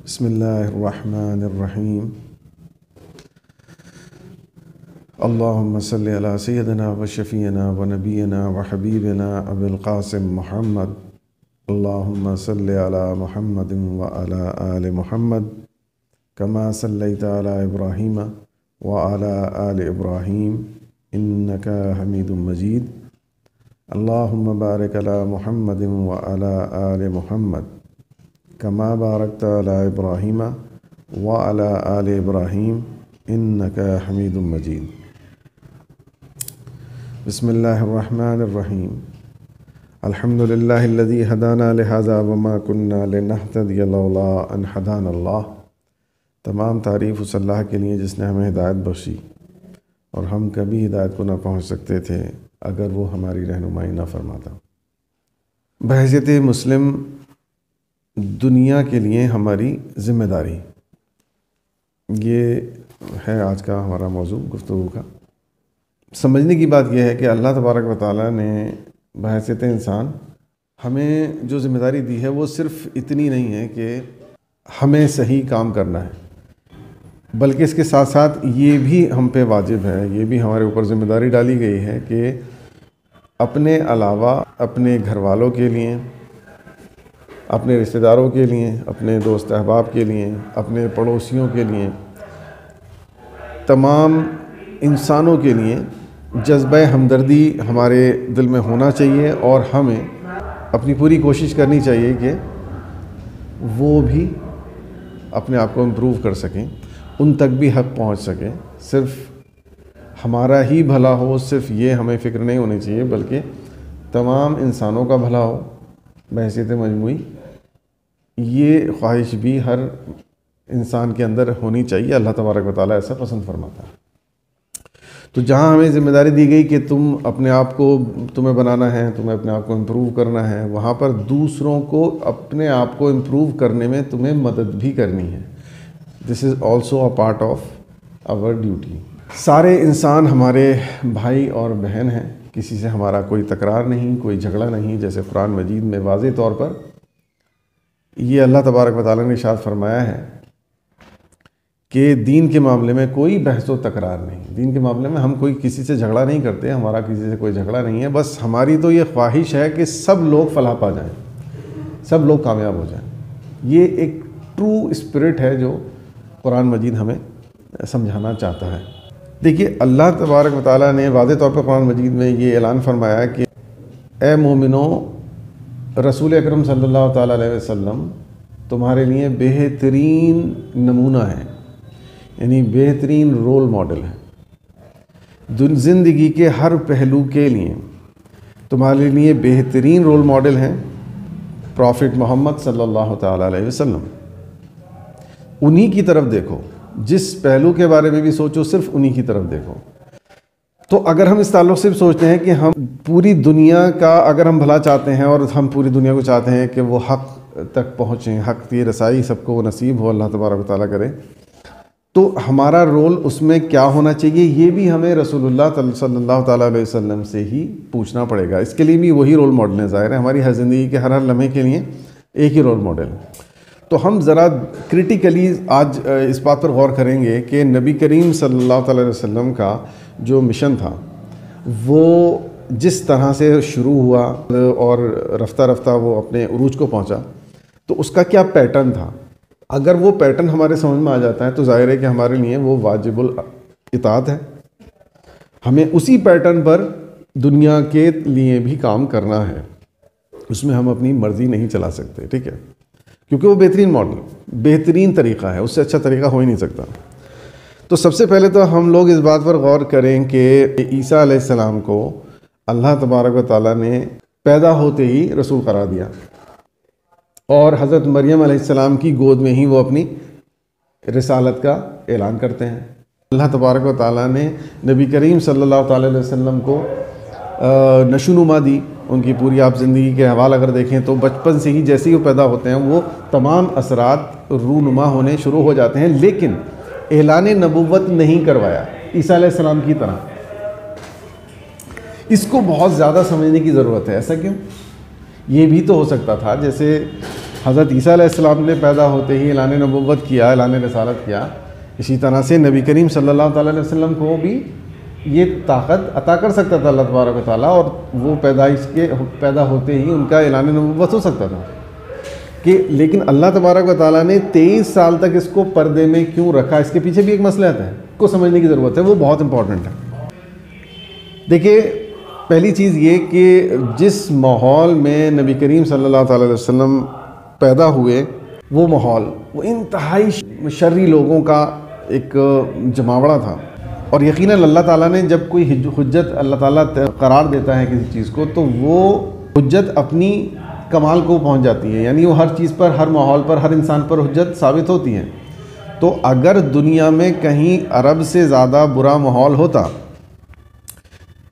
बिस्मिल्लाहिर्रहमानिर्रहीम। अल्लाहुम्मा सल्लि अला सय्यदिना व शफ़ीना व नबीना व हबीबिना अबिल क़ासिम मुहम्मद। अल्लाहुम्मा सल्लि अला मुहम्मदिन व अला आलि मुहम्मद कमा सल्लैता अला इब्राहीम व अला आलि इब्राहीम इन्नका हमीदुम मजीद। अल्लाहुम्मा बारिक अला मुहम्मदिन व अला आलि मुहम्मद कमा बारकता अला इब्राहीम व अला आलि इब्राहीम इन्नका हमीदुम मजीद। बिस्मिल्लाहिर्रहमानिर्रहीम। अल्हम्दुलिल्लाहिल्लज़ी हदाना लिहाज़ा व मा कुन्ना लिनहतदिया लौला अन हदानल्लाह। तमाम तारीफ़ उस अल्लाह के लिए जिसने हमें हिदायत बख्शी और हम कभी हिदायत को ना पहुँच सकते थे अगर वो हमारी रहनुमाई ना फरमाता। बहैसियत मुस्लिम दुनिया के लिए हमारी ज़िम्मेदारी, ये है आज का हमारा मौजू गुफ्तगू का। समझने की बात यह है कि अल्लाह तबारक व तआला ने बहैसियत इंसान हमें जो ज़िम्मेदारी दी है वो सिर्फ़ इतनी नहीं है कि हमें सही काम करना है, बल्कि इसके साथ साथ ये भी हम पे वाजिब है, ये भी हमारे ऊपर ज़िम्मेदारी डाली गई है कि अपने अलावा अपने घर वालों के लिए, अपने रिश्तेदारों के लिए, अपने दोस्त अहबाब के लिए, अपने पड़ोसियों के लिए, तमाम इंसानों के लिए जज्बा हमदर्दी हमारे दिल में होना चाहिए और हमें अपनी पूरी कोशिश करनी चाहिए कि वो भी अपने आप को इम्प्रूव कर सकें, उन तक भी हक पहुंच सके। सिर्फ़ हमारा ही भला हो, सिर्फ़ ये हमें फ़िक्र नहीं होनी चाहिए, बल्कि तमाम इंसानों का भला हो बहैसियत मजमूई। ये ख्वाहिश भी हर इंसान के अंदर होनी चाहिए। अल्लाह तबारक व तआला ऐसा पसंद फरमाता है। तो जहाँ हमें ज़िम्मेदारी दी गई कि तुम अपने आप को, तुम्हें बनाना है, तुम्हें अपने आप को इम्प्रूव करना है, वहाँ पर दूसरों को अपने आप को इम्प्रूव करने में तुम्हें मदद भी करनी है। This is also a part of our duty. सारे इंसान हमारे भाई और बहन हैं, किसी से हमारा कोई तकरार नहीं, कोई झगड़ा नहीं। जैसे कुरान मजीद में वाज़ेह तौर पर ये अल्लाह तबारक व तआला ने इरशाद फरमाया है कि दीन के मामले में कोई बहस व तकरार नहीं। दीन के मामले में हम कोई किसी से झगड़ा नहीं करते, हमारा किसी से कोई झगड़ा नहीं है। बस हमारी तो ये ख्वाहिश है कि सब लोग फलाह पा जाएं, सब लोग कामयाब हो जाएं। ये एक ट्रू स्पिरिट है जो कुरान मजीद हमें समझाना चाहता है। देखिए, अल्लाह तबारक व तआला ने वाज़ेह तौर पर कुरान मजीद में ये ऐलान फरमाया कि ए मोमिनो, रसूल अकरम सल्लल्लाहु तआला अलैहि वसल्लम तुम्हारे लिए बेहतरीन नमूना है, यानी बेहतरीन रोल मॉडल है। ज़िंदगी के हर पहलू के लिए तुम्हारे लिए बेहतरीन रोल मॉडल हैं प्रॉफिट मोहम्मद सल्लल्लाहु तआला अलैहि वसल्लम। उन्हीं की तरफ देखो, जिस पहलू के बारे में भी सोचो सिर्फ उन्हीं की तरफ देखो। तो अगर हम इस ताल्लुक़ से सोचते हैं कि हम पूरी दुनिया का अगर हम भला चाहते हैं और हम पूरी दुनिया को चाहते हैं कि वो हक़ तक पहुँचें, हक़ की रसाई सबको नसीब हो, अल्लाह तबारक व तआला करे, तो हमारा रोल उसमें क्या होना चाहिए, ये भी हमें रसूलुल्लाह सल्लल्लाहु तआला अलैहि वसल्लम से ही पूछना पड़ेगा। इसके लिए भी वही रोल मॉडल है। ज़ाहिर है हमारी हर ज़िंदगी के हर लम्हे के लिए एक ही रोल मॉडल है। तो हम ज़रा क्रिटिकली आज इस बात पर गौर करेंगे कि नबी करीम सल्लल्लाहु अलैहि वसल्लम का जो मिशन था वो जिस तरह से शुरू हुआ और रफ्ता रफ्ता वो अपने उरूज को पहुंचा, तो उसका क्या पैटर्न था। अगर वो पैटर्न हमारे समझ में आ जाता है तो ज़ाहिर है कि हमारे लिए वो वाजिबुल इताअत है। हमें उसी पैटर्न पर दुनिया के लिए भी काम करना है, उसमें हम अपनी मर्ज़ी नहीं चला सकते, ठीक है, क्योंकि वो बेहतरीन मॉडल, बेहतरीन तरीक़ा है, उससे अच्छा तरीक़ा हो ही नहीं सकता। तो सबसे पहले तो हम लोग इस बात पर गौर करें कि ईसा अलैहिस्सलाम को अल्लाह तबारक व तआला ने पैदा होते ही रसूल करार दिया और हज़रत मरियम अलैहिस्सलाम की गोद में ही वो अपनी रिसालत का ऐलान करते हैं। अल्लाह तबारक व तआला ने नबी करीम सल्लल्लाहु अलैहि वसल्लम को नशोनुमा दी। उनकी पूरी आप ज़िंदगी के हवाले अगर देखें तो बचपन से ही जैसे ही वो पैदा होते हैं वो तमाम असरात रूनुमा होने शुरू हो जाते हैं, लेकिन ऐलान नबुव्वत नहीं करवाया ईसा अलैहिस्सलाम की तरह। इसको बहुत ज़्यादा समझने की ज़रूरत है। ऐसा क्यों? ये भी तो हो सकता था, जैसे हज़रत ईसा अलैहिस्सलाम ने पैदा होते ही ऐलान नबुव्वत किया, ऐलान रिसालत किया, इसी तरह से नबी करीम सल्लल्लाहु अलैहि वसल्लम को भी ये ताकत अता कर सकता था अल्लाह तबारक व तआला, और वो पैदा होते ही उनका ऐलान नबुव्वत हो सकता था कि, लेकिन अल्लाह तबारक व तआला ने 23 साल तक इसको पर्दे में क्यों रखा, इसके पीछे भी एक मसला है को समझने की ज़रूरत है, वो बहुत इंपॉर्टेंट है। देखिए, पहली चीज़ ये कि जिस माहौल में नबी करीम सल्लल्लाहु अलैहि वसल्लम पैदा हुए, वो माहौल वो इंतहाई शर्री लोगों का एक जमावड़ा था, और यकीनन अल्लाह ताला ने जब कोई हुज्जत अल्लाह ताला करार देता है किसी चीज़ को, तो वो हुज्जत अपनी कमाल को पहुंच जाती है, यानी वो हर चीज़ पर, हर माहौल पर, हर इंसान पर हुज्जत साबित होती है। तो अगर दुनिया में कहीं अरब से ज़्यादा बुरा माहौल होता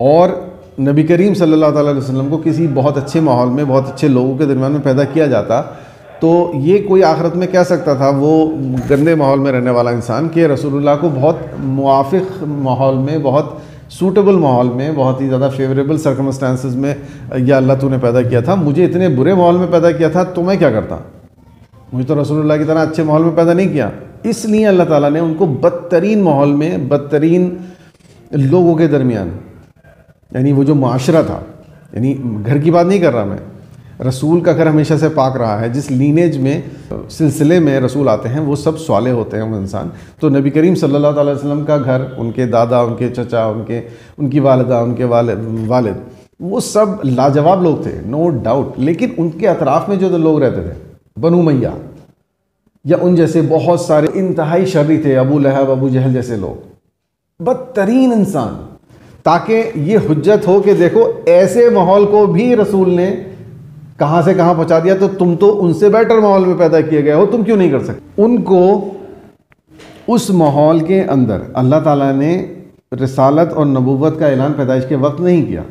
और नबी करीम सल्लल्लाहु अलैहि वसल्लम को किसी बहुत अच्छे माहौल में, बहुत अच्छे लोगों के दरमियान में पैदा किया जाता, तो ये कोई आखिरत में कह सकता था, वो गंदे माहौल में रहने वाला इंसान, कि रसूलुल्लाह को बहुत मुआफ़िक़ माहौल में, बहुत सूटेबल माहौल में, बहुत ही ज़्यादा फेवरेबल सर्कमस्टांसिस में या अल्लाह तूने पैदा किया था, मुझे इतने बुरे माहौल में पैदा किया था, तो मैं क्या करता, मुझे तो रसूलुल्लाह की तरह अच्छे माहौल में पैदा नहीं किया। इसलिए अल्लाह ताला ने उनको बदतरीन माहौल में, बदतरीन लोगों के दरमियान, यानी वो जो माशरा था, यानी घर की बात नहीं कर रहा मैं, रसूल का घर हमेशा से पाक रहा है, जिस लीनेज में, सिलसिले में रसूल आते हैं वो सब स्वाले होते हैं वो इंसान। तो नबी करीम सल्लल्लाहु अलैहि वसल्लम का घर, उनके दादा, उनके चचा, उनकी वालिदा, उनके वालिद, वो सब लाजवाब लोग थे, नो डाउट। लेकिन उनके अतराफ़ में जो लोग रहते थे, बनु मैया या उन जैसे बहुत सारे इंतहाई शर्री थे, अबू लहब, अबू जहल जैसे लोग, बदतरीन इंसान, ताकि ये हुज्जत हो कि देखो ऐसे माहौल को भी रसूल ने कहाँ से कहाँ पहुँचा दिया, तो तुम तो उनसे बेटर माहौल में पैदा किए गए हो, तुम क्यों नहीं कर सकते। उनको उस माहौल के अंदर अल्लाह ताला ने रिसालत और नबुव्वत का ऐलान पैदाइश के वक्त नहीं किया।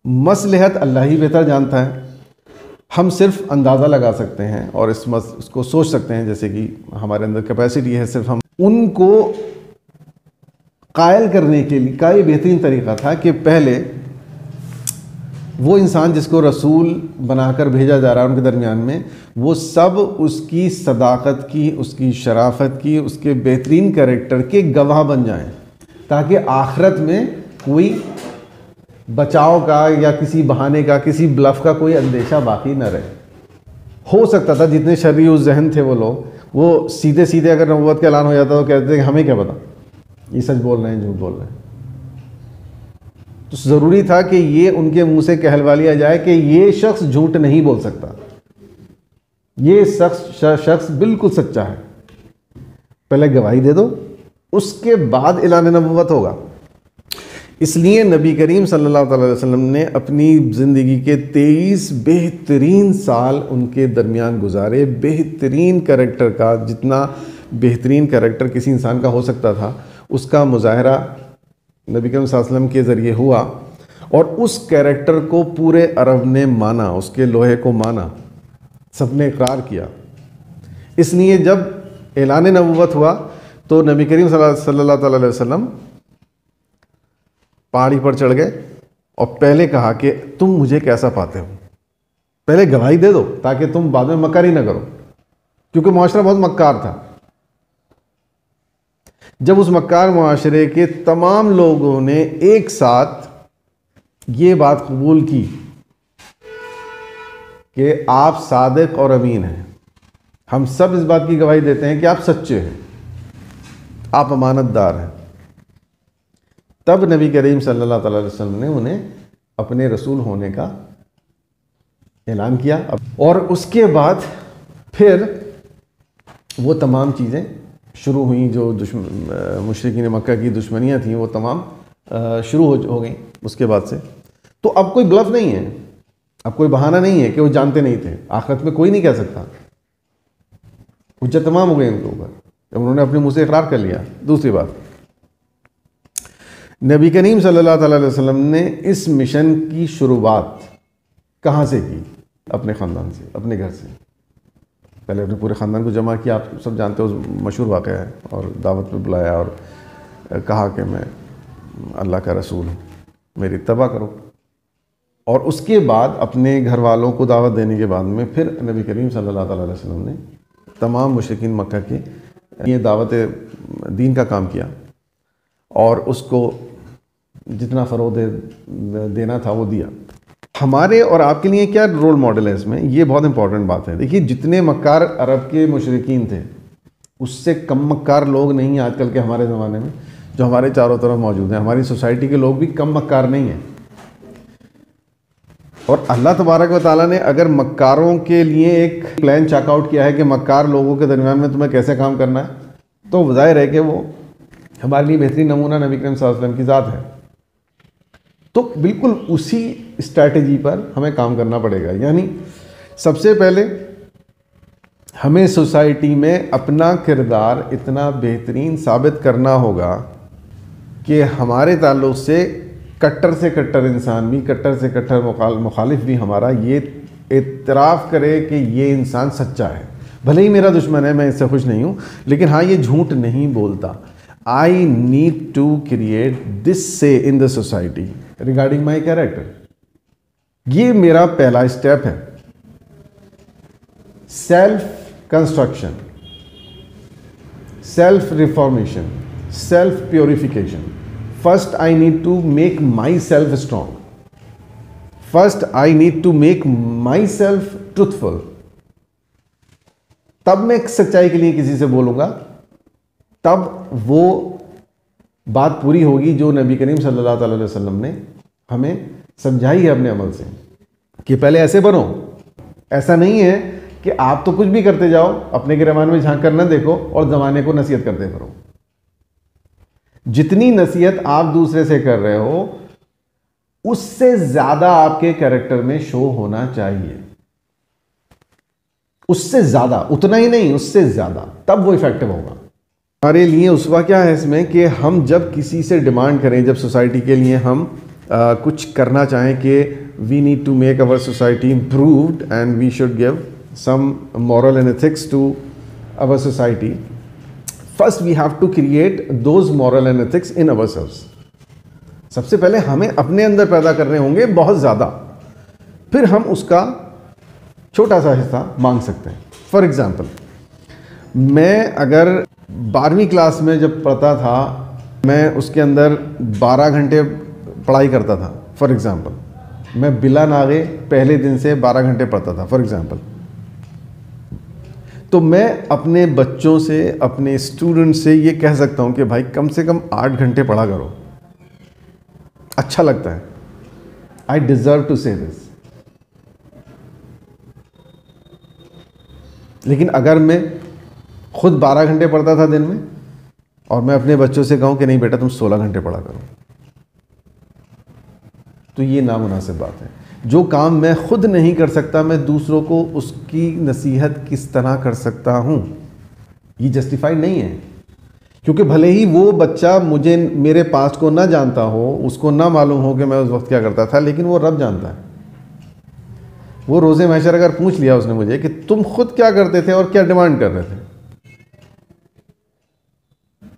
मसलहत अल्लाह ही बेहतर जानता है, हम सिर्फ अंदाज़ा लगा सकते हैं और इसको सोच सकते हैं, जैसे कि हमारे अंदर कैपेसिटी है, सिर्फ हम उनको कायल करने के लिए का ये बेहतरीन तरीक़ा था कि पहले वो इंसान जिसको रसूल बनाकर भेजा जा रहा है उनके दरमियान में, वो सब उसकी सदाकत की, उसकी शराफत की, उसके बेहतरीन कैरेक्टर के गवाह बन जाएं, ताकि आखिरत में कोई बचाव का या किसी बहाने का, किसी ब्लफ का कोई अंदेशा बाकी न रहे। हो सकता था जितने शर्री उस जहन थे वो लोग, वो सीधे सीधे अगर नबुव्वत का ऐलान हो जाता तो कहते थे कि हमें क्या पता, ये सच बोल रहे हैं, झूठ बोल रहे हैं। तो ज़रूरी था कि ये उनके मुंह से कहलवा लिया जाए कि ये शख्स झूठ नहीं बोल सकता, ये शख्स बिल्कुल सच्चा है। पहले गवाही दे दो, उसके बाद ऐलान नबुव्वत होगा। इसलिए नबी करीम सल्लल्लाहु अलैहि वसल्लम ने अपनी ज़िंदगी के 23 बेहतरीन साल उनके दरमियान गुजारे। बेहतरीन कैरेक्टर का, जितना बेहतरीन कैरेक्टर किसी इंसान का हो सकता था, उसका मुजाहरा नबी करीम सल्लल्लाहु अलैहि वसल्लम के ज़रिए हुआ, और उस कैरेक्टर को पूरे अरब ने माना, उसके लोहे को माना, सबने इकरार किया। इसलिए जब ऐलान नबुव्वत हुआ तो नबी करीम सल्लल्लाहु अलैहि वसल्लम पहाड़ी पर चढ़ गए और पहले कहा कि तुम मुझे कैसा पाते हो, पहले गवाही दे दो ताकि तुम बाद में मक्कारी ना करो, क्योंकि मुआशरा बहुत मक्कार था। जब उस मक्कार मुआशरे के तमाम लोगों ने एक साथ ये बात कबूल की कि आप सादिक और अमीन हैं, हम सब इस बात की गवाही देते हैं कि आप सच्चे हैं, आप अमानतदार हैं, तब नबी करीम सल्लल्लाहु अलैहि वसल्लम ने उन्हें अपने रसूल होने का ऐलान किया। और उसके बाद फिर वो तमाम चीज़ें शुरू हुई, जो मुशरिकीन मक्का की दुश्मनियाँ थीं वो तमाम शुरू हो गई उसके बाद से। तो अब कोई ब्लफ नहीं है, अब कोई बहाना नहीं है कि वो जानते नहीं थे। आखिरत में कोई नहीं कह सकता, हुज्जत तमाम हो गई उनके ऊपर जब उन्होंने अपने मुँह से इकरार कर लिया। दूसरी बात, नबी करीम सल्लल्लाहु अलैहि वसल्लम ने इस मिशन की शुरुआत कहाँ से की? अपने ख़ानदान से, अपने घर से। पहले अपने पूरे ख़ानदान को जमा किया, आप सब जानते हो, मशहूर वाक़या है, और दावत पे बुलाया और कहा कि मैं अल्लाह का रसूल हूँ, मेरी इत्तबा करो। और उसके बाद अपने घर वालों को दावत देने के बाद में फिर नबी करीम सल्लल्लाहु अलैहि वसल्लम ने तमाम मुशरिकीन मक्का के ये दावत दीन का काम किया और उसको जितना फ़रोग़ देना था वो दिया। हमारे और आपके लिए क्या रोल मॉडल है इसमें, ये बहुत इंपॉर्टेंट बात है। देखिए, जितने मक्कार अरब के मुशरिकीन थे उससे कम मक्कार लोग नहीं आजकल के हमारे ज़माने में जो हमारे चारों तरफ मौजूद हैं। हमारी सोसाइटी के लोग भी कम मक्कार नहीं हैं। और अल्लाह तबारक व तआला ने अगर मक्कारों के लिए एक प्लान चेकआउट किया है कि मक्कार लोगों के दरमियान में तुम्हें कैसे काम करना है, तो ज़ाहिर है कि वो हमारे लिए बेहतरीन नमूना नबी करीम सल्लल्लाहु अलैहि वसल्लम की ज़ात है। तो बिल्कुल उसी स्ट्रैटेजी पर हमें काम करना पड़ेगा। यानी सबसे पहले हमें सोसाइटी में अपना किरदार इतना बेहतरीन साबित करना होगा कि हमारे ताल्लुक़ से कट्टर इंसान भी, कट्टर से कट्टर मुखालिफ भी हमारा ये इतराफ़ करे कि ये इंसान सच्चा है। भले ही मेरा दुश्मन है, मैं इससे खुश नहीं हूँ, लेकिन हाँ, ये झूठ नहीं बोलता। I need to create this say in the society regarding my character. ये मेरा पहला स्टेप है। Self construction, self reformation, self purification. First, I need to make myself strong. First, I need to make myself truthful. तब मैं सच्चाई के लिए किसी से बोलूँगा, तब वो बात पूरी होगी जो नबी करीम सल्लल्लाहु अलैहि वसल्लम ने हमें समझाई है अपने अमल से कि पहले ऐसे बनो। ऐसा नहीं है कि आप तो कुछ भी करते जाओ, अपने गिरबान में झांक कर न देखो और ज़माने को नसीहत करते करो। जितनी नसीहत आप दूसरे से कर रहे हो उससे ज़्यादा आपके कैरेक्टर में शो होना चाहिए। उससे ज़्यादा, उतना ही नहीं, उससे ज़्यादा, तब वो इफेक्टिव होगा। हमारे लिए उसवा क्या है इसमें कि हम जब किसी से डिमांड करें, जब सोसाइटी के लिए हम कुछ करना चाहें कि we need to make our society improved and we should give some moral and ethics to our society, first we have to create those moral and ethics in ourselves. सबसे पहले हमें अपने अंदर पैदा करने होंगे बहुत ज़्यादा, फिर हम उसका छोटा सा हिस्सा मांग सकते हैं। फॉर एग्ज़ाम्पल, मैं अगर 12वीं क्लास में जब पढ़ता था, मैं उसके अंदर 12 घंटे पढ़ाई करता था। फॉर एग्ज़ाम्पल, मैं बिला नागे पहले दिन से 12 घंटे पढ़ता था। फॉर एग्ज़ाम्पल, तो मैं अपने बच्चों से, अपने स्टूडेंट से ये कह सकता हूँ कि भाई कम से कम 8 घंटे पढ़ा करो। अच्छा लगता है। आई डिज़र्व टू से दिस। लेकिन अगर मैं खुद 12 घंटे पढ़ता था दिन में और मैं अपने बच्चों से कहूँ कि नहीं बेटा तुम 16 घंटे पढ़ा करो, तो ये नामुनासिब बात है। जो काम मैं खुद नहीं कर सकता, मैं दूसरों को उसकी नसीहत किस तरह कर सकता हूँ? ये जस्टिफाइड नहीं है। क्योंकि भले ही वो बच्चा मुझे, मेरे पास्ट को ना जानता हो, उसको ना मालूम हो कि मैं उस वक्त क्या करता था, लेकिन वो रब जानता है। वो रोज़े महशर अगर पूछ लिया उसने मुझे कि तुम खुद क्या करते थे और क्या डिमांड कर रहे थे,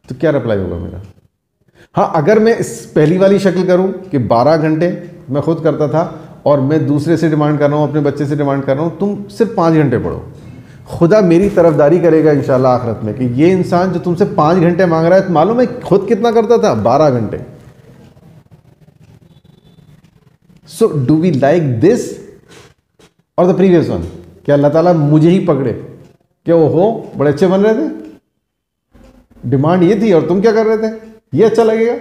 तो क्या रिप्लाई होगा मेरा? हाँ, अगर मैं इस पहली वाली शक्ल करूँ कि 12 घंटे मैं खुद करता था और मैं दूसरे से डिमांड कर रहा हूँ, अपने बच्चे से डिमांड कर रहा हूँ तुम सिर्फ 5 घंटे पढ़ो, खुदा मेरी तरफदारी करेगा इंशाल्लाह आखिरत में कि ये इंसान जो तुमसे 5 घंटे मांग रहा है, तो मालूम है खुद कितना करता था? 12 घंटे। So do we like this or the previous one? क्या अल्लाह ताला मुझे ही पकड़े कि ओहो बड़े अच्छे बन रहे थे, डिमांड ये थी और तुम क्या कर रहे थे, ये अच्छा लगेगा?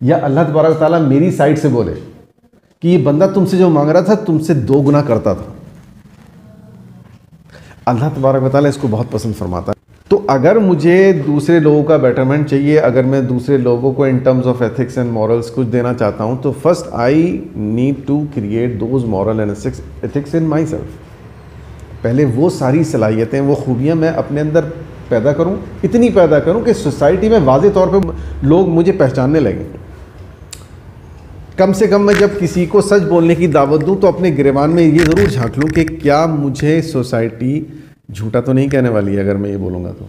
या अल्लाह तबारक ताला मेरी साइड से बोले कि ये बंदा तुमसे जो मांग रहा था तुमसे 2 गुना करता था? अल्लाह तबारक व तआला इसको बहुत पसंद फरमाता है। तो अगर मुझे दूसरे लोगों का बेटरमेंट चाहिए, अगर मैं दूसरे लोगों को in terms of ethics and morals कुछ देना चाहता हूँ, तो first I need to create those moral and ethics in myself. पहले वो सारी सलाहियतें, वो खूबियाँ मैं अपने अंदर पैदा करूँ, इतनी पैदा करूँ कि सोसाइटी में वाज़े तौर पर लोग मुझे पहचानने लगें। कम से कम मैं जब किसी को सच बोलने की दावत दूं तो अपने गिरेबान में ये ज़रूर झांक लूँ कि क्या मुझे सोसाइटी झूठा तो नहीं कहने वाली है अगर मैं ये बोलूँगा तो।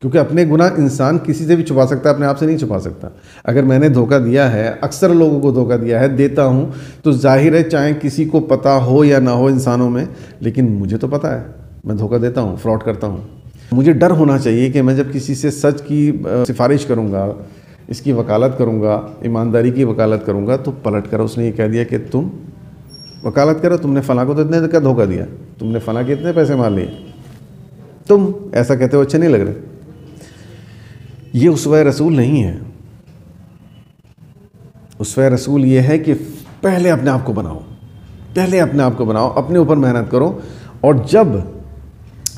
क्योंकि अपने गुनाह इंसान किसी से भी छुपा सकता है, अपने आप से नहीं छुपा सकता। अगर मैंने धोखा दिया है, अक्सर लोगों को धोखा दिया है, देता हूँ, तो जाहिर है चाहे किसी को पता हो या ना हो इंसानों में, लेकिन मुझे तो पता है मैं धोखा देता हूँ, फ्रॉड करता हूँ। मुझे डर होना चाहिए कि मैं जब किसी से सच की सिफारिश करूँगा, इसकी वकालत करूँगा, ईमानदारी की वकालत करूँगा, तो पलट कर उसने ये कह दिया कि तुम वकालत करो, तुमने फ़लाँ को तो इतने का धोखा दिया, तुमने फ़लाँ के इतने पैसे मार लिए, तुम ऐसा कहते हो अच्छे नहीं लग रहे। ये उसवा रसूल नहीं है। उसवा रसूल ये है कि पहले अपने आप को बनाओ, पहले अपने आप को बनाओ, अपने ऊपर मेहनत करो, और जब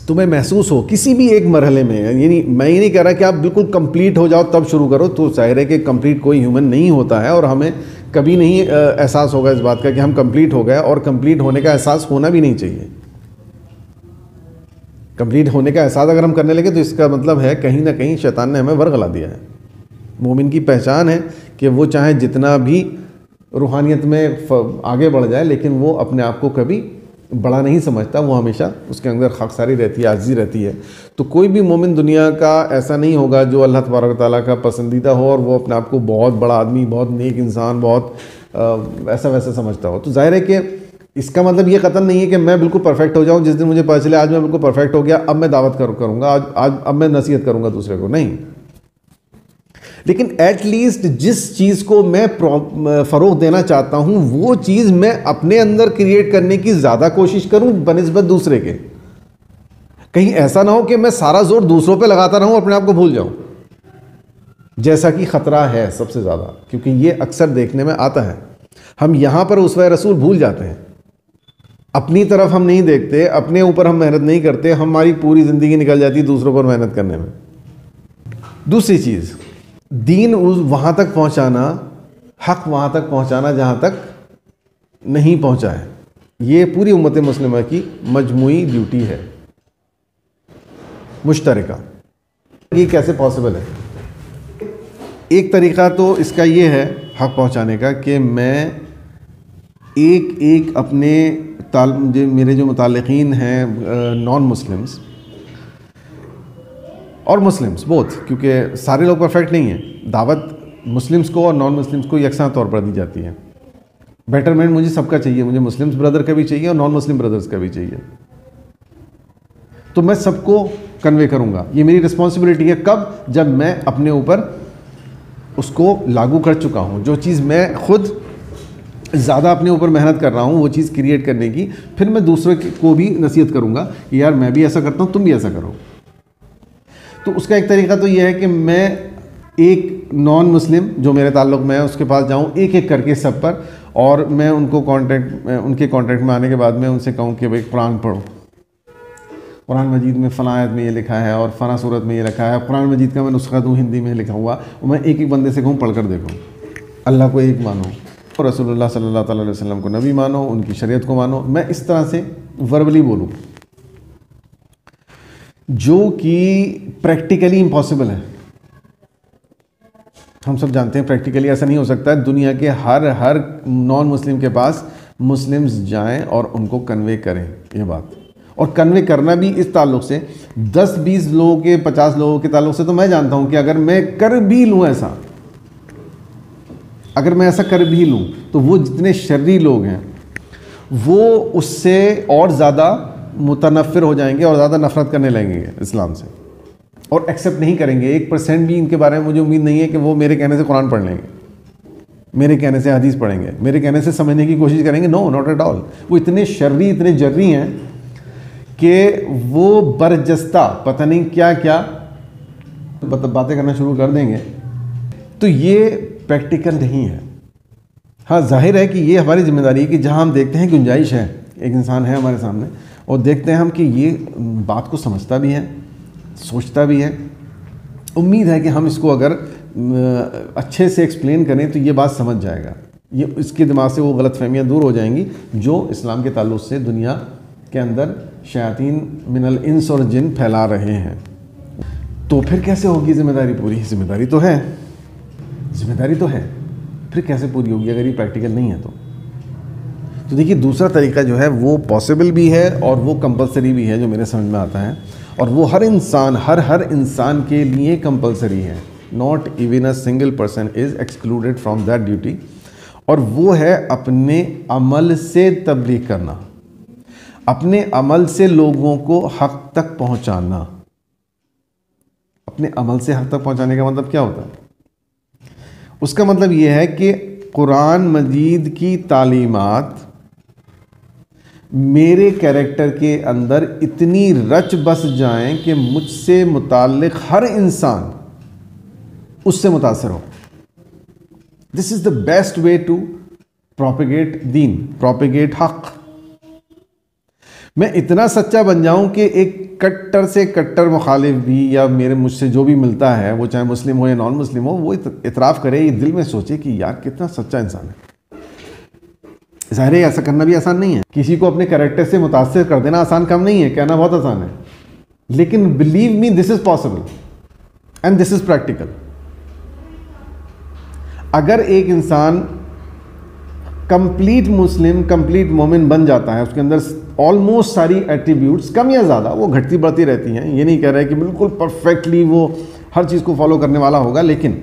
तुम्हें महसूस हो किसी भी एक मरहले में, यानी मैं ये नहीं कह रहा कि आप बिल्कुल कंप्लीट हो जाओ तब शुरू करो, तो जाहिर है कि कंप्लीट कोई ह्यूमन नहीं होता है, और हमें कभी नहीं एहसास होगा इस बात का कि हम कंप्लीट हो गए, और कंप्लीट होने का एहसास होना भी नहीं चाहिए। कंप्लीट होने का एहसास अगर हम करने लगे तो इसका मतलब है कहीं ना कहीं शैतान ने हमें वर्गला दिया है। मोमिन की पहचान है कि वो चाहे जितना भी रूहानियत में आगे बढ़ जाए, लेकिन वो अपने आप को कभी बड़ा नहीं समझता, वो हमेशा उसके अंदर खाकसारी रहती है, आजिज़ी रहती है। तो कोई भी मोमिन दुनिया का ऐसा नहीं होगा जो अल्लाह तबारक व तआला का पसंदीदा हो और वो अपने आप को बहुत बड़ा आदमी, बहुत नेक इंसान, बहुत ऐसा वैसा समझता हो। तो जाहिर है कि इसका मतलब ये कतन नहीं है कि मैं बिल्कुल परफेक्ट हो जाऊं, जिस दिन मुझे पता चले आज मैं बिल्कुल परफेक्ट हो गया, अब मैं दावत करूंगा, अब मैं नसीहत करूंगा दूसरे को, नहीं। लेकिन एट लीस्ट जिस चीज़ को मैं फ़रोग़ देना चाहता हूं वो चीज़ मैं अपने अंदर क्रिएट करने की ज़्यादा कोशिश करूं बनिस्बत दूसरे के। कहीं ऐसा ना हो कि मैं सारा जोर दूसरों पे लगाता रहूं, अपने आप को भूल जाऊं, जैसा कि ख़तरा है सबसे ज़्यादा, क्योंकि ये अक्सर देखने में आता है। हम यहाँ पर उसवा रसूल भूल जाते हैं, अपनी तरफ हम नहीं देखते, अपने ऊपर हम मेहनत नहीं करते, हमारी पूरी ज़िंदगी निकल जाती है दूसरों पर मेहनत करने में। दूसरी चीज़, दीन वहाँ तक पहुँचाना, हक़ वहाँ तक पहुँचाना जहाँ तक नहीं पहुँचा है, ये पूरी उम्मत मुस्लिमा की मजमूई ड्यूटी है, मुश्तरका। ये कैसे पॉसिबल है? एक तरीक़ा तो इसका ये है हक़ पहुँचाने का कि मैं एक एक अपने मेरे जो मुताल्लिक़ीन हैं नॉन मुस्लिम्स और मुस्लिम्स बोथ, क्योंकि सारे लोग परफेक्ट नहीं हैं, दावत मुस्लिम्स को और नॉन मुस्लिम्स को यकसां तौर पर दी जाती है। बेटरमेंट मुझे सबका चाहिए, मुझे मुस्लिम्स ब्रदर का भी चाहिए और नॉन मुस्लिम ब्रदर्स का भी चाहिए, तो मैं सबको कन्वे करूँगा। ये मेरी रिस्पॉन्सिबिलिटी है। कब? जब मैं अपने ऊपर उसको लागू कर चुका हूँ, जो चीज़ मैं खुद ज़्यादा अपने ऊपर मेहनत कर रहा हूँ वो चीज़ क्रिएट करने की, फिर मैं दूसरे को भी नसीहत करूँगा कि यार मैं भी ऐसा करता हूँ, तुम भी ऐसा करो। तो उसका एक तरीक़ा तो ये है कि मैं एक नॉन मुस्लिम जो मेरे ताल्लुक़ में है उसके पास जाऊँ एक एक करके सब पर, और मैं उनको उनके कॉन्टेक्ट में आने के बाद मैं उनसे कहूँ कि भाई कुरान पढ़ो, कुरान मजीद में फ़लाँ आयत में ये लिखा है और फ़लाँ सूरत में ये लिखा है, कुरान मजीद का मैं नुस्खा दूँ हिंदी में लिखा हुआ, और मैं एक एक बंदे से कहूँ पढ़ कर देखो, अल्लाह को एक मानो और रसूलुल्लाह सल्लल्लाहु अलैहि वसल्लम को नबी मानो, उनकी शरीयत को मानो। मैं इस तरह से वर्बली बोलूँ जो कि प्रैक्टिकली इम्पॉसिबल है। हम सब जानते हैं प्रैक्टिकली ऐसा नहीं हो सकता है। दुनिया के हर नॉन मुस्लिम के पास मुस्लिम्स जाएं और उनको कन्वे करें ये बात, और कन्वे करना भी इस ताल्लुक़ से 10-20 लोगों के 50 लोगों के ताल्लुक़ से तो मैं जानता हूँ कि अगर मैं कर भी लूँ ऐसा, अगर मैं ऐसा कर भी लूँ तो वो जितने शर्री लोग हैं वो उससे और ज़्यादा मुतनफ़िर हो जाएंगे और ज़्यादा नफ़रत करने लगेंगे इस्लाम से, और एक्सेप्ट नहीं करेंगे। 1% भी इनके बारे में मुझे उम्मीद नहीं है कि वो मेरे कहने से कुरान पढ़ लेंगे, मेरे कहने से हदीस पढ़ेंगे, मेरे कहने से समझने की कोशिश करेंगे। No, not at all. वो इतने शर्री, इतने जर्री हैं कि वो बरजस्ता पता नहीं क्या क्या बातें करना शुरू कर देंगे। तो ये प्रैक्टिकल नहीं है। हाँ, जाहिर है कि ये हमारी ज़िम्मेदारी है कि जहाँ हम देखते हैं गुंजाइश है, एक इंसान है हमारे सामने और देखते हैं हम कि ये बात को समझता भी है, सोचता भी है, उम्मीद है कि हम इसको अगर अच्छे से एक्सप्लेन करें तो ये बात समझ जाएगा, ये इसके दिमाग से वो गलतफहमियाँ दूर हो जाएंगी जो इस्लाम के ताल्लुक़ से दुनिया के अंदर शयातीन मिनल इंस और जिन फैला रहे हैं। तो फिर कैसे होगी ज़िम्मेदारी पूरी? ज़िम्मेदारी तो है, ज़िम्मेदारी तो है, फिर कैसे पूरी होगी अगर ये प्रैक्टिकल नहीं है? तो देखिए दूसरा तरीका जो है वो पॉसिबल भी है और वो कंपलसरी भी है, जो मेरे समझ में आता है, और वो हर इंसान हर इंसान के लिए कंपलसरी है। Not even a single person is excluded from that duty, और वो है अपने अमल से तबलीग करना, अपने अमल से लोगों को हक तक पहुंचाना। अपने अमल से हक तक पहुंचाने का मतलब क्या होता है? उसका मतलब ये है कि कुरान मजीद की तालीमात मेरे कैरेक्टर के अंदर इतनी रच बस जाएं कि मुझसे मुताल्लिक हर इंसान उससे मुतासर हो। This is the best way to propagate दीन, प्रोपेगेट हक। मैं इतना सच्चा बन जाऊं कि एक कट्टर से कट्टर मुखालिफ भी, या मेरे मुझसे जो भी मिलता है, वो चाहे मुस्लिम हो या नॉन मुस्लिम हो, वो इतराफ़ करे, ये दिल में सोचे कि यार कितना सच्चा इंसान है। ज़ाहिर है ऐसा करना भी आसान नहीं है। किसी को अपने कैरेक्टर से मुतासिर कर देना आसान काम नहीं है, कहना बहुत आसान है, लेकिन believe me this is possible and this is practical. अगर एक इंसान कंप्लीट मुस्लिम, कंप्लीट मोमिन बन जाता है, उसके अंदर ऑलमोस्ट सारी एट्रीब्यूट्स कम या ज़्यादा वो घटती बढ़ती रहती हैं, ये नहीं कह रहा है कि बिल्कुल परफेक्टली वो हर चीज़ को फॉलो करने वाला होगा, लेकिन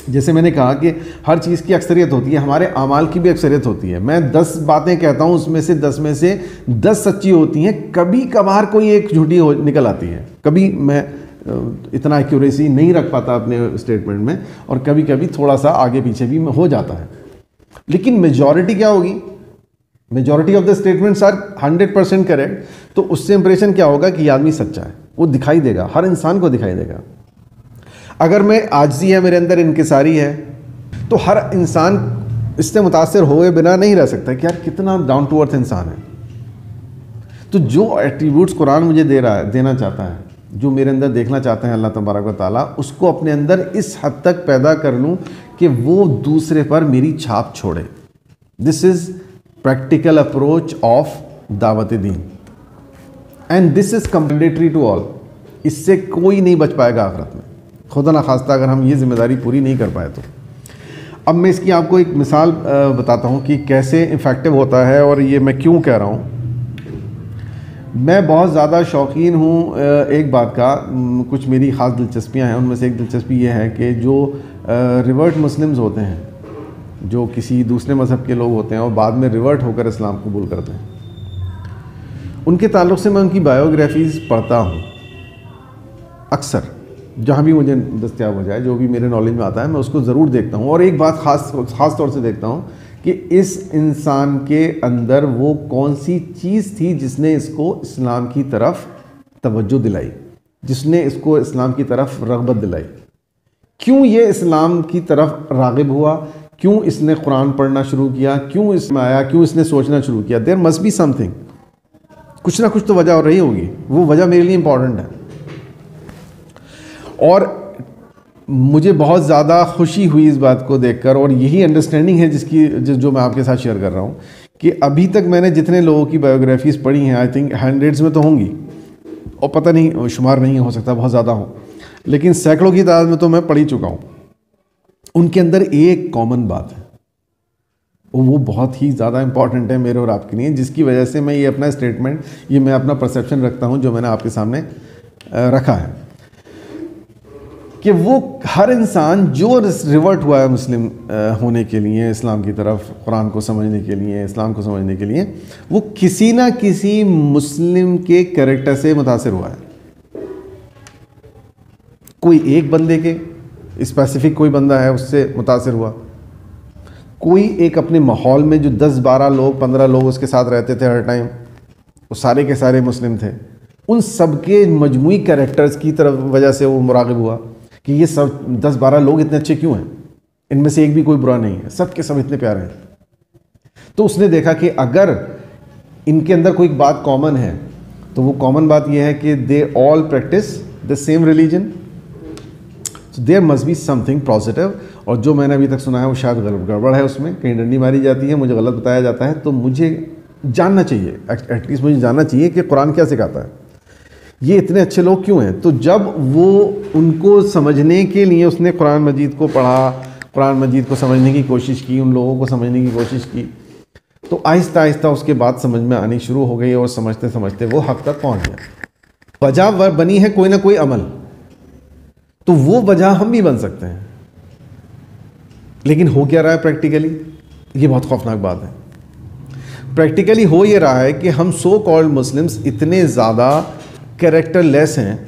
जैसे मैंने कहा कि हर चीज़ की अक्सरियत होती है, हमारे अमाल की भी अक्सरियत होती है। मैं 10 बातें कहता हूँ, उसमें से 10 में से 10 सच्ची होती हैं, कभी कभार कोई एक झूठी निकल आती है, कभी मैं इतना एक्यूरेसी नहीं रख पाता अपने स्टेटमेंट में, और कभी कभी थोड़ा सा आगे पीछे भी हो जाता है, लेकिन मेजॉरिटी क्या होगी? Majority of the statements are 100% correct. तो उससे इंप्रेशन क्या होगा कि आदमी सच्चा है, वो दिखाई देगा, हर इंसान को दिखाई देगा। अगर मैं आजिज़ी है, मेरे अंदर इनकिसारी है, तो हर इंसान इससे मुतासिर हुए बिना नहीं रह सकता कि यार कितना डाउन टू अर्थ इंसान है। तो जो एट्रीब्यूट्स कुरान मुझे देना चाहता है, जो मेरे अंदर देखना चाहते हैं अल्लाह तबारक व तआला, उसको अपने अंदर इस हद तक पैदा कर लूँ कि वो दूसरे पर मेरी छाप छोड़े। This is practical approach of दावत दीन and this is commendatory to all. इससे कोई नहीं बच पाएगा आखिरत में, खुदा ना खास्ता अगर हम ये जिम्मेदारी पूरी नहीं कर पाए तो। अब मैं इसकी आपको एक मिसाल बताता हूँ कि कैसे इफ़ेक्टिव होता है, और ये मैं क्यों कह रहा हूँ। मैं बहुत ज़्यादा शौकीन हूँ एक बात का, कुछ मेरी ख़ास दिलचस्पियाँ हैं, उनमें से एक दिलचस्पी ये है कि जो रिवर्ट मुस्लिम्स होते हैं, जो किसी दूसरे मज़हब के लोग होते हैं और बाद में रिवर्ट होकर इस्लाम कबूल करते हैं, उनके ताल्लुक़ से मैं उनकी बायोग्राफीज़ पढ़ता हूँ अक्सर, जहाँ भी मुझे दस्तयाब हो जाए, जो भी मेरे नॉलेज में आता है मैं उसको ज़रूर देखता हूँ। और एक बात ख़ास तौर से देखता हूँ कि इस इंसान के अंदर वो कौन सी चीज़ थी जिसने इसको इस्लाम की तरफ तवज्जो दिलाई, जिसने इसको इस्लाम की तरफ रग़बत दिलाई। क्यों ये इस्लाम की तरफ राग़िब हुआ, क्यों इसने कुरान पढ़ना शुरू किया, क्यों इसमें आया, क्यों इसने सोचना शुरू किया। देयर मस्ट बी समथिंग, कुछ ना कुछ तो वजह हो रही होगी, वो वजह मेरे लिए इम्पॉर्टेंट है। और मुझे बहुत ज़्यादा खुशी हुई इस बात को देखकर, और यही अंडरस्टैंडिंग है जो मैं आपके साथ शेयर कर रहा हूँ, कि अभी तक मैंने जितने लोगों की बायोग्राफीज़ पढ़ी हैं, आई थिंक हंड्रेड्स में तो होंगी, और पता नहीं शुमार नहीं हो सकता, बहुत ज़्यादा हो, लेकिन सैकड़ों की तादाद में तो मैं पढ़ ही चुका हूँ। उनके अंदर एक कॉमन बात है, वो बहुत ही ज़्यादा इंपॉर्टेंट है मेरे और आपके लिए, जिसकी वजह से मैं ये अपना स्टेटमेंट, ये मैं अपना परसेप्शन रखता हूँ जो मैंने आपके सामने रखा है, कि वो हर इंसान जो रिवर्ट हुआ है मुस्लिम होने के लिए, इस्लाम की तरफ, कुरान को समझने के लिए, इस्लाम को समझने के लिए, वो किसी ना किसी मुस्लिम के कैरेक्टर से मुतासिर हुआ है। कोई एक बंदे के स्पेसिफिक कोई बंदा है उससे मुतासिर हुआ, कोई एक अपने माहौल में जो 10-12 लोग 15 लोग उसके साथ रहते थे हर टाइम, वो सारे के सारे मुस्लिम थे, उन सब के मजमूई कैरेक्टर्स की तरफ वजह से वो मुरागिब हुआ कि ये सब 10-12 लोग इतने अच्छे क्यों हैं, इनमें से एक भी कोई बुरा नहीं है, सब के सब इतने प्यारे हैं। तो उसने देखा कि अगर इनके अंदर कोई बात कॉमन है, तो वो कॉमन बात यह है कि they all practise the same religion, so there must be something positive. और जो मैंने अभी तक सुना है वो शायद गड़बड़ है, उसमें कहीं डंडी मारी जाती है, मुझे गलत बताया जाता है। तो मुझे जानना चाहिए, एटलीस्ट मुझे जानना चाहिए कि कुरान क्या सिखाता है, ये इतने अच्छे लोग क्यों हैं। तो जब वो उनको समझने के लिए उसने कुरान मजीद को पढ़ा, कुरान मजीद को समझने की कोशिश की, उन लोगों को समझने की कोशिश की, तो आहिस्ता आहिस्ता उसके बाद समझ में आनी शुरू हो गई और समझते समझते वो हक तक पहुंच गया। वजह बनी है कोई ना कोई अमल, तो वो वजह हम भी बन सकते हैं। लेकिन हो क्या रहा है प्रैक्टिकली? ये बहुत खौफनाक बात है। प्रैक्टिकली हो ये रहा है कि हम सो कॉल्ड मुस्लिम्स इतने ज़्यादा कैरेक्टरलेस हैं,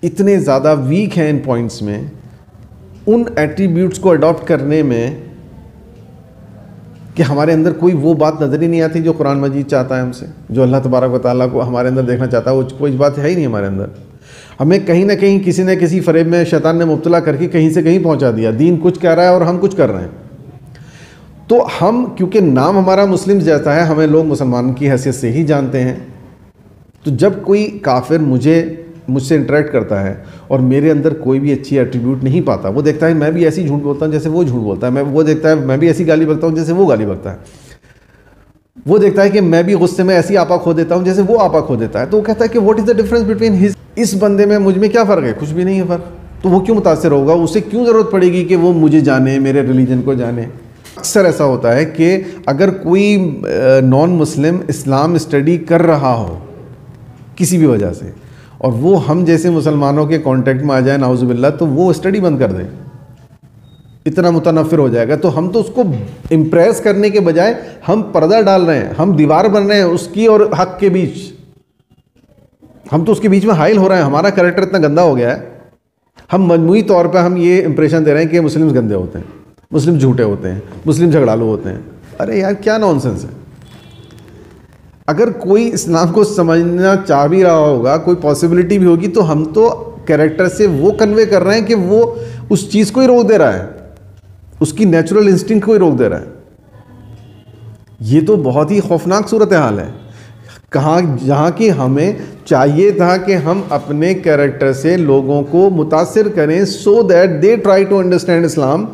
इतने ज़्यादा वीक हैं इन पॉइंट्स में, उन एट्रीब्यूट्स को अडॉप्ट करने में, कि हमारे अंदर कोई वो बात नज़र ही नहीं आती जो कुरान मजीद चाहता है हमसे, जो अल्लाह तबारक व तआला को हमारे अंदर देखना चाहता है। वो कोई बात है ही नहीं हमारे अंदर। हमें कहीं ना कहीं किसी न किसी फरेब में शैतान ने मुब्तला करके कहीं से कहीं पहुंचा दिया। दीन कुछ कह रहा है और हम कुछ कर रहे हैं। तो हम, क्योंकि नाम हमारा मुस्लिम जैसा है, हमें लोग मुसलमान की हैसियत से ही जानते हैं। तो जब कोई काफिर मुझसे इंटरेक्ट करता है और मेरे अंदर कोई भी अच्छी एट्रीब्यूट नहीं पाता, वो देखता है मैं भी ऐसी झूठ बोलता हूँ जैसे वो झूठ बोलता है, वो देखता है मैं भी ऐसी गाली बकता हूँ जैसे वो गाली बकता है, वो देखता है कि मैं भी गुस्से में ऐसी आपा खो देता हूँ जैसे वो आपा खो देता है। तो वो कहता है कि what is the difference between his, इस बंदे में मुझ में क्या फ़र्क है? कुछ भी नहीं है फ़र्क। तो वो क्यों मुतासर होगा? उसे क्यों ज़रूरत पड़ेगी कि वो मुझे जाने, मेरे रिलीजन को जाने? अक्सर ऐसा होता है कि अगर कोई नॉन मुस्लिम इस्लाम स्टडी कर रहा हो किसी भी वजह से, और वो हम जैसे मुसलमानों के कांटेक्ट में आ जाए नाउज़ुबिल्लाह, तो वो स्टडी बंद कर दे, इतना मुतनफ़िर हो जाएगा। तो हम तो उसको इम्प्रेस करने के बजाय हम पर्दा डाल रहे हैं, हम दीवार बन रहे हैं उसकी और हक के बीच। हम तो उसके बीच में हाइल हो रहे हैं। हमारा कैरेक्टर इतना गंदा हो गया है, हम मजमूई तौर पे हम ये इंप्रेशन दे रहे हैं कि मुस्लिम्स गंदे होते हैं, मुस्लिम झूठे होते हैं, मुस्लिम झगड़ालू होते हैं। अरे यार क्या नॉनसेंस है। अगर कोई इस्लाम को समझना चाह भी रहा होगा, कोई पॉसिबिलिटी भी होगी, तो हम तो कैरेक्टर से वो कन्वे कर रहे हैं कि वो उस चीज़ को ही रोक दे रहा है, उसकी नेचुरल इंस्टिंक्ट को ही रोक दे रहा है। ये तो बहुत ही खौफनाक सूरत हाल है। जहाँ कि हमें चाहिए था कि हम अपने कैरेक्टर से लोगों को मुतासिर करें, so that they try to understand Islam.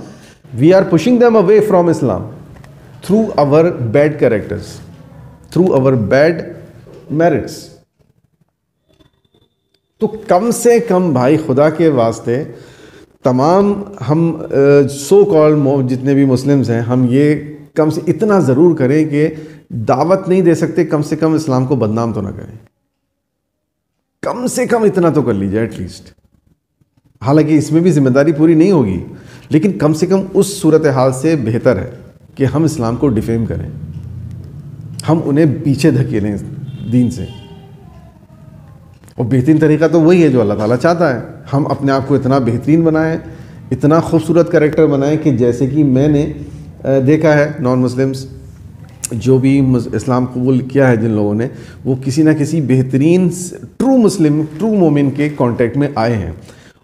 We are pushing them away from Islam through our bad characters, through our bad merits. तो कम से कम भाई खुदा के वास्ते तमाम हम सो कॉल्ड जितने भी मुस्लिम्स हैं, हम ये कम से इतना ज़रूर करें कि दावत नहीं दे सकते, कम से कम इस्लाम को बदनाम तो ना करें। कम से कम इतना तो कर लीजिए एटलीस्ट। हालांकि इसमें भी जिम्मेदारी पूरी नहीं होगी, लेकिन कम से कम उस सूरत हाल से बेहतर है कि हम इस्लाम को डिफेम करें, हम उन्हें पीछे धकेलें दीन से। और बेहतरीन तरीका तो वही है जो अल्लाह ताला चाहता है। हम अपने आप को इतना बेहतरीन बनाएं, इतना खूबसूरत कैरेक्टर बनाएं कि जैसे कि मैंने देखा है नॉन मुस्लिम्स जो भी इस्लाम कबूल किया है जिन लोगों ने, वो किसी ना किसी बेहतरीन ट्रू मुस्लिम, ट्रू मोमिन के कांटेक्ट में आए हैं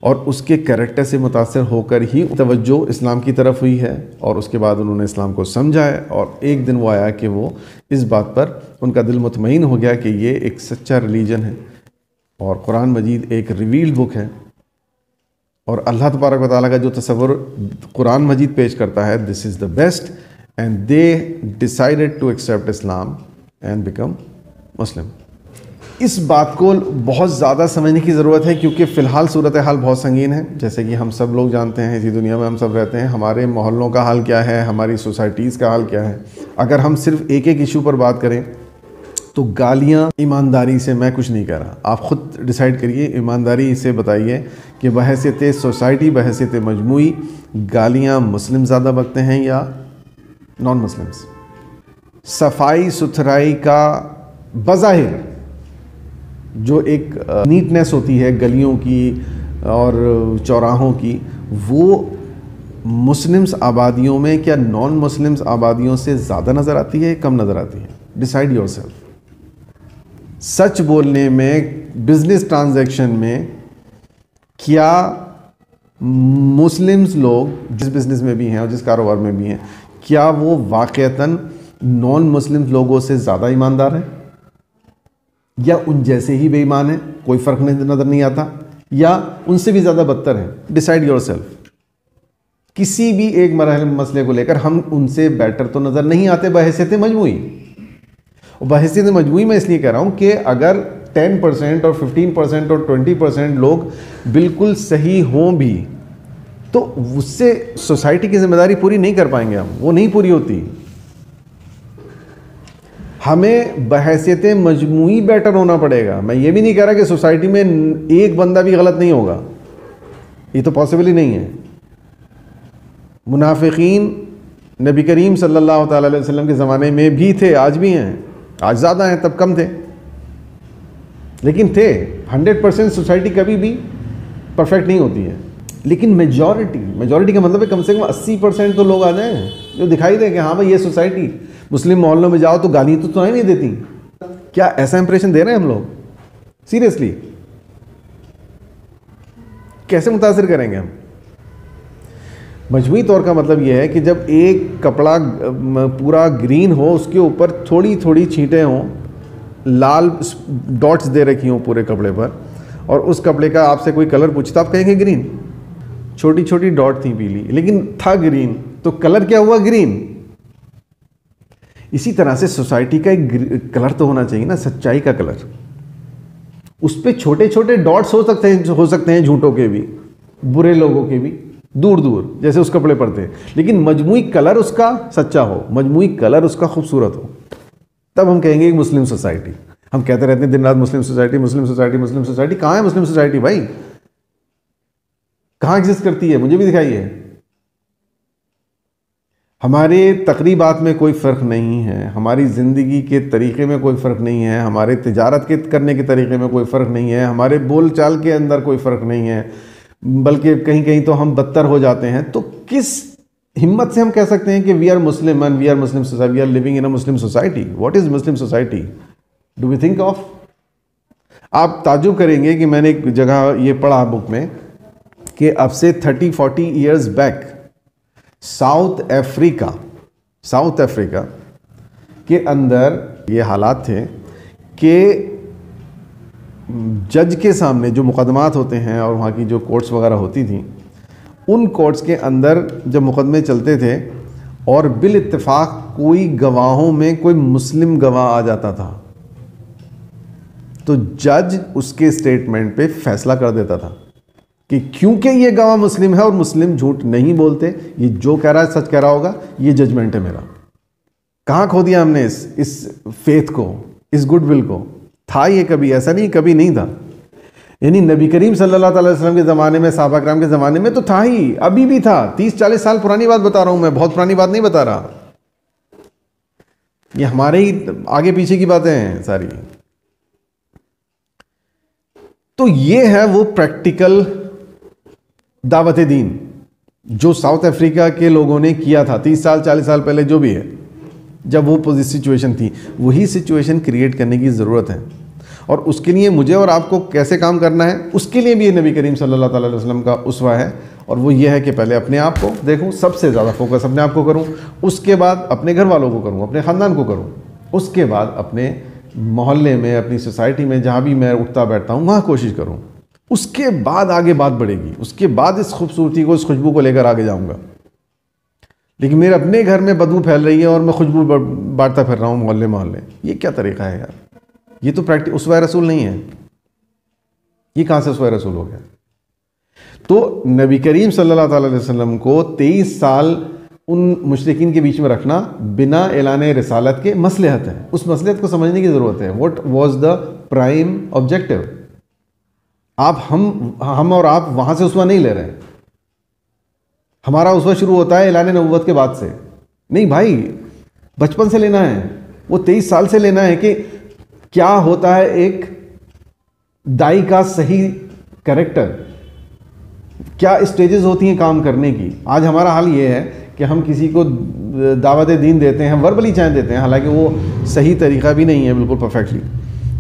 और उसके कैरेक्टर से मुतासर होकर ही तवज्जो इस्लाम की तरफ हुई है और उसके बाद उन्होंने इस्लाम को समझा है। और एक दिन वो आया कि वो इस बात पर उनका दिल मुतमईन हो गया कि ये एक सच्चा रिलीजन है और कुरान मजीद एक रिवील्ड बुक है। और अल्लाह तबारक व तआला का जो तसव्वुर कुरान मजीद पेश करता है, this is the best, and they decided to accept Islam and become Muslim. इस बात को बहुत ज़्यादा समझने की ज़रूरत है क्योंकि फ़िलहाल सूरत हाल बहुत संगीन है। जैसे कि हम सब लोग जानते हैं, इसी दुनिया में हम सब रहते हैं। हमारे मोहल्लों का हाल क्या है, हमारी सोसाइटीज़ का हाल क्या है। अगर हम सिर्फ एक एक इशू पर बात करें तो गालियाँ, ईमानदारी से मैं कुछ नहीं कह रहा, आप ख़ुद डिसाइड करिए, ईमानदारी से बताइए कि बहैसियत सोसाइटी, बहैसियत मजमूई, गालियाँ मुस्लिम ज़्यादा बकते हैं या नॉन मुस्लिम्स? सफाई सुथराई का बज़ाहिर जो एक नीटनेस होती है गलियों की और चौराहों की, वो मुस्लिम्स आबादियों में क्या नॉन मुस्लिम्स आबादियों से ज़्यादा नज़र आती है, कम नज़र आती है? Decide yourself. सच बोलने में, बिजनेस ट्रांजैक्शन में, क्या मुस्लिम्स लोग जिस बिज़नेस में भी हैं और जिस कारोबार में भी हैं, क्या वो वाक़ईतन नॉन मुस्लिम लोगों से ज़्यादा ईमानदार हैं या उन जैसे ही बेईमान हैं, कोई फ़र्क नज़र नहीं आता, या उनसे भी ज़्यादा बदतर हैं? Decide yourself. किसी भी एक मसले को लेकर हम उनसे बेटर तो नज़र नहीं आते बहैसियत मजमूई। और बहैसियत मजमूई मैं इसलिए कह रहा हूँ कि अगर 10% और 15% और 20% लोग बिल्कुल सही हों भी तो उससे सोसाइटी की जिम्मेदारी पूरी नहीं कर पाएंगे हम, वो नहीं पूरी होती। हमें बहैसियत मजमूई बेटर होना पड़ेगा। मैं ये भी नहीं कह रहा कि सोसाइटी में एक बंदा भी गलत नहीं होगा, ये तो पॉसिबल ही नहीं है। मुनाफिकीन नबी करीम सल्लल्लाहु ताला अलैहि वसल्लम के ज़माने में भी थे, आज भी हैं, आज ज़्यादा हैं, तब कम थे, लेकिन थे। 100% सोसाइटी कभी भी परफेक्ट नहीं होती है, लेकिन मेजॉरिटी का मतलब है कम से कम 80% तो लोग आ जाएं जो दिखाई दे कि हाँ भाई ये सोसाइटी। मुस्लिम मोहल्लों में जाओ तो गाली तो सुनाई नहीं देती। क्या ऐसा इंप्रेशन दे रहे हैं हम लोग? सीरियसली कैसे मुतासिर करेंगे हम? मजमूई तौर का मतलब यह है कि जब एक कपड़ा पूरा ग्रीन हो, उसके ऊपर थोड़ी थोड़ी छींटें हों, लाल डॉट्स दे रखी हों पूरे कपड़े पर, और उस कपड़े का आपसे कोई कलर पूछता, आप कहेंगे ग्रीन। छोटी छोटी डॉट थी पीली, लेकिन था ग्रीन, तो कलर क्या हुआ? ग्रीन। इसी तरह से सोसाइटी का एक कलर तो होना चाहिए ना, सच्चाई का कलर। उस पर छोटे छोटे डॉट्स हो सकते हैं झूठों के भी, बुरे लोगों के भी, दूर दूर, जैसे उस कपड़े पर थे, लेकिन मजमूई कलर उसका सच्चा हो, मजमूई कलर उसका खूबसूरत हो, तब हम कहेंगे कि मुस्लिम सोसाइटी। हम कहते रहते हैं दिन रात मुस्लिम सोसाइटी, मुस्लिम सोसाइटी, मुस्लिम सोसाइटी। कहाँ है मुस्लिम सोसाइटी भाई? कहाँ एग्जिस्ट करती है? मुझे भी दिखाइए। हमारे तकरीबात में कोई फ़र्क नहीं है, हमारी ज़िंदगी के तरीक़े में कोई फ़र्क नहीं है, हमारे तिजारत के करने के तरीक़े में कोई फ़र्क नहीं है, हमारे बोल चाल के अंदर कोई फ़र्क नहीं है, बल्कि कहीं कहीं तो हम बदतर हो जाते हैं। तो किस हिम्मत से हम कह सकते हैं कि we are Muslim and we are Muslim society, we are living in a Muslim society? What is Muslim society? Do we think of? आप ताज्जुब करेंगे कि मैंने एक जगह ये पढ़ा बुक में कि अब से 30-40 ईयर्स बैक साउथ अफ्रीका के अंदर ये हालात थे कि जज के सामने जो मुकदमात होते हैं और वहाँ की जो कोर्ट्स वगैरह होती थी, उन कोर्ट्स के अंदर जब मुकदमे चलते थे और बिल इत्तेफाक कोई गवाहों में कोई मुस्लिम गवाह आ जाता था, तो जज उसके स्टेटमेंट पे फैसला कर देता था कि क्योंकि ये गवाह मुस्लिम है और मुस्लिम झूठ नहीं बोलते, ये जो कह रहा है सच कह रहा होगा, ये जजमेंट है मेरा। कहाँ खो दिया हमने इस फेथ को, इस गुडविल को? था ये कभी? ऐसा नहीं, कभी नहीं था। यानी नबी करीम सल्लल्लाहु अलैहि वसल्लम के ज़माने में, सहाबा किराम के ज़माने में तो था ही, अभी भी था। 30-40 साल पुरानी बात बता रहा हूँ मैं, बहुत पुरानी बात नहीं बता रहा। ये हमारे ही आगे पीछे की बातें हैं सारी। तो ये है वो प्रैक्टिकल दावत दीन जो साउथ अफ्रीका के लोगों ने किया था 30 साल 40 साल पहले, जो भी है, जब वो सिचुएशन थी। वही सिचुएशन क्रिएट करने की ज़रूरत है, और उसके लिए मुझे और आपको कैसे काम करना है, उसके लिए भी नबी करीम सल्लल्लाहु अलैहि वसल्लम का उसवा है। और वो ये है कि पहले अपने आप को देखूं, सबसे ज़्यादा फोकस अपने आप को करूं, उसके बाद अपने घर वालों को करूं, अपने ख़ानदान को करूं, उसके बाद अपने मोहल्ले में, अपनी सोसाइटी में, जहाँ भी मैं उठता बैठता हूँ वहाँ कोशिश करूँ। उसके बाद आगे बात बढ़ेगी, उसके बाद इस खूबसूरती को, इस खुशबू को लेकर आगे जाऊँगा। लेकिन मेरे अपने घर में बदबू फैल रही है और मैं खुशबू बांटता फिर रहा हूँ मोहल्ले मोहल्ले, ये क्या तरीका है यार? ये तो उसवा रसूल नहीं है। ये कहाँ से उसवा रसूल हो गया? तो नबी करीम सल्लल्लाहु अलैहि वसल्लम को 23 साल उन मुशरिकीन के बीच में रखना बिना ऐलान रिसालत के मसलहत है। उस मसलहत को समझने की ज़रूरत है। What was the prime objective? हम और आप वहाँ से उसवा नहीं ले रहे हैं। हमारा उसवा शुरू होता है ऐलान नबूवत के बाद से। नहीं भाई, बचपन से लेना है, वो 23 साल से लेना है कि क्या होता है एक दाई का सही कैरेक्टर, क्या स्टेजेस होती हैं काम करने की। आज हमारा हाल ये है कि हम किसी को दावत दीन देते हैं, वर्बली चाहे देते हैं, हालांकि वो सही तरीका भी नहीं है बिल्कुल परफेक्टली,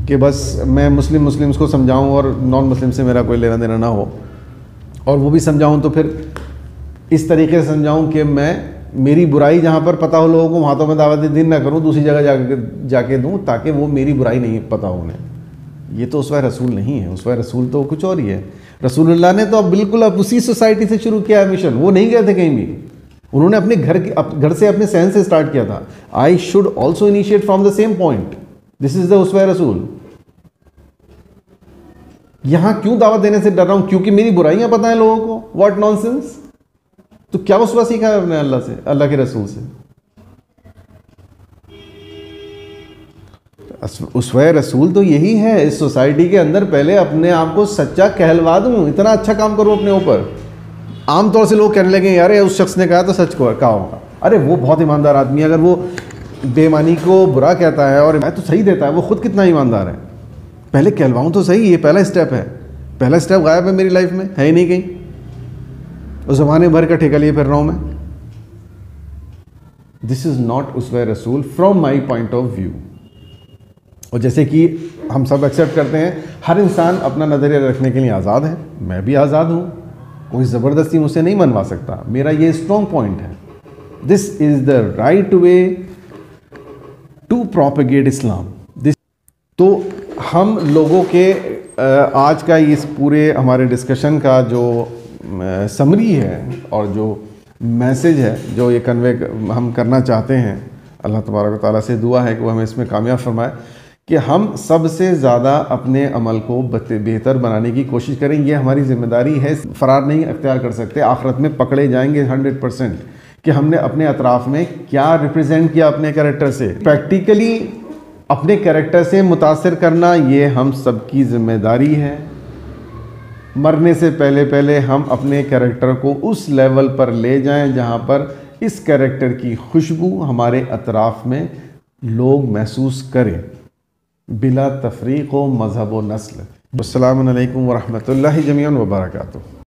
कि बस मैं मुस्लिम्स को समझाऊं और नॉन मुस्लिम से मेरा कोई लेना देना ना हो, और वो भी समझाऊं तो फिर इस तरीके से समझाऊं कि मेरी बुराई जहाँ पर पता हो लोगों को, वहाँ तो मैं दावत दीन ना करूँ, दूसरी जगह जाके दूँ ताकि वो मेरी बुराई नहीं पता हो उन्हें। ये तो उसवा रसूल नहीं है। उसवा रसूल तो कुछ और ही है। रसूलुल्लाह ने तो बिल्कुल अब उसी सोसाइटी से शुरू किया है मिशन। वो नहीं गए थे कहीं भी, उन्होंने अपने घर से, अपने सहन से स्टार्ट किया था। I should also initiate from the same point. This is the उसवा रसूल। यहां क्यों दावत देने से डर रहा हूं? क्योंकि मेरी बुराइयां पता है लोगों को। What nonsense. तो क्या उसवा सीखा है अपने अल्लाह से, अल्लाह के रसूल से? उसवे रसूल तो यही है इस सोसाइटी के अंदर, पहले अपने आप को सच्चा कहलवा दूँ, इतना अच्छा काम करूँ अपने ऊपर। आमतौर से लोग कहने लगे यार उस शख्स ने कहा तो सच को कहा होगा, अरे वो बहुत ईमानदार आदमी है, अगर वो बेईमानी को बुरा कहता है और मैं तो सही देता है, वो खुद कितना ईमानदार है। पहले कहलवाऊँ तो सही, ये पहला स्टेप है। पहला स्टेप गायब है मेरी लाइफ में, है ही नहीं कहीं, उस ज़माने भर का ठेका लिए फिर रहा हूँ मैं। दिस इज़ नॉट उसवे रसूल from my point of view. और जैसे कि हम सब एक्सेप्ट करते हैं, हर इंसान अपना नज़रिया रखने के लिए आज़ाद है, मैं भी आज़ाद हूँ, कोई ज़बरदस्ती मुझसे नहीं मनवा सकता। मेरा ये स्ट्रॉन्ग पॉइंट है। This is the right way to propagate Islam. This तो हम लोगों के आज का इस पूरे हमारे डिस्कशन का जो समरी है और जो मैसेज है, जो ये कन्वे हम करना चाहते हैं, अल्लाह तबारक व तआला से दुआ है कि वो हमें इसमें कामयाब फरमाए कि हम सबसे ज़्यादा अपने अमल को बेहतर बनाने की कोशिश करें। ये हमारी ज़िम्मेदारी है, फ़रार नहीं अख्तियार कर सकते। आखिरत में पकड़े जाएंगे 100% कि हमने अपने अतराफ़ में क्या रिप्रेजेंट किया अपने कैरेक्टर से। प्रैक्टिकली अपने कैरेक्टर से मुतासिर करना ये हम सबकी ज़िम्मेदारी है। मरने से पहले पहले हम अपने कैरेक्टर को उस लेवल पर ले जाएं जहां पर इस कैरेक्टर की खुशबू हमारे अतराफ़ में लोग महसूस करें, बिला तफरीक़ व मज़हब व नस्ल। अस्सलामु अलैकुम व रहमतुल्लाहि जमीअन व बरकातुहू।